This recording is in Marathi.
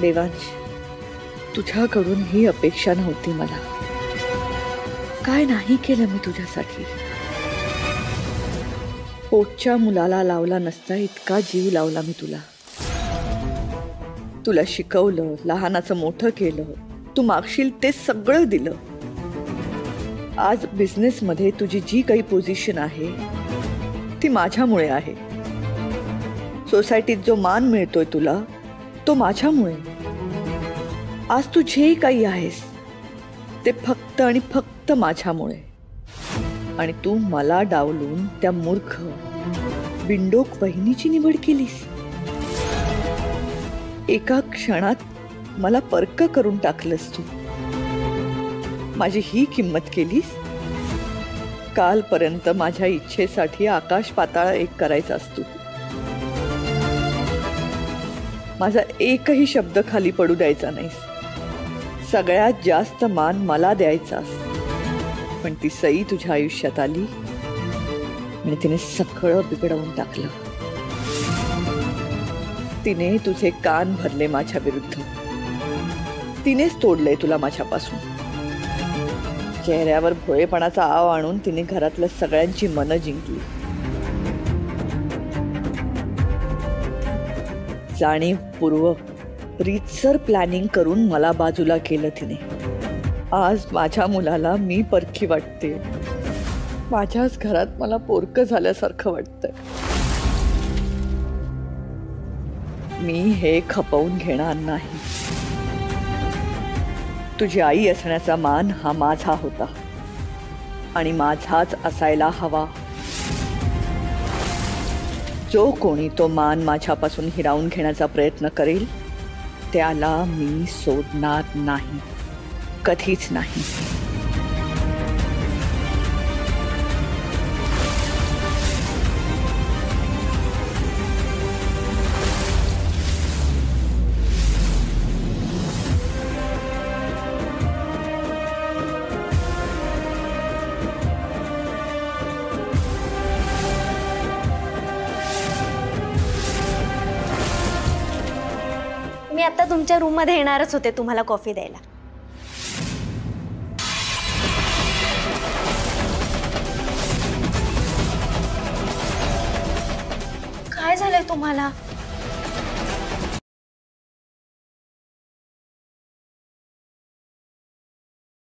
देवांश, तुझ्याकडून ही अपेक्षा नव्हती मला. काय नाही केलं मी तुझ्यासाठी. पोटच्या मुलाला लावला नसता इतका जीव लावला मी तुला. तुला शिकवलं, लहानाचं मोठं केलं, तू मागशील ते सगळं दिलं. आज बिझनेसमध्ये तुझी जी काही पोझिशन आहे ती माझ्यामुळे आहे. सोसायटीत जो मान मिळतोय तुला तो माझ्यामुळे. आज तू जे काही आहेस ते फक्त आणि फक्त माझ्यामुळे. आणि तू मला डावलून त्या मूर्ख बिंडोक वहिनीची निवड केलीस. एका क्षणात मला परक करून टाकलंस तू. माझी ही किंमत केलीस. कालपर्यंत माझ्या इच्छेसाठी आकाश पाताळ एक करायचास तू. माझा एकही शब्द खाली पडू द्यायचा नाहीस. सगळ्यात जास्त मान मला द्यायचास. पण ती सई तुझ्या आयुष्यात आली आणि तिने सगळं बिघडवून टाकलं. तिने तुझे कान भरले माझ्या विरुद्ध. तिनेच तोडलंय तुला माझ्यापासून. चेहऱ्यावर भोळेपणाचा आव आणून तिने घरातल्या सगळ्यांची मनं जिंकली. जाणीवपूर्वक रीतसर प्लॅनिंग करून मला बाजूला केलं तिने. आज माझ्या मुलाला मी परखी वाटते. माझ्याच घरात मला पोरकं झाल्यासारखं वाटतंय. मी हे खपवून घेणार नाही. तुझी आई असण्याचा मान हा माझा होता आणि माझाच असायला हवा. जो कोणी तो मान माझ्यापासून हिरावून घेण्याचा प्रयत्न करेल त्याला मी सोडणार नाही. कधीच नाही. मी आता तुमच्या रूम मध्ये येणारच होते तुम्हाला कॉफी द्यायला. काय झालंय तुम्हाला?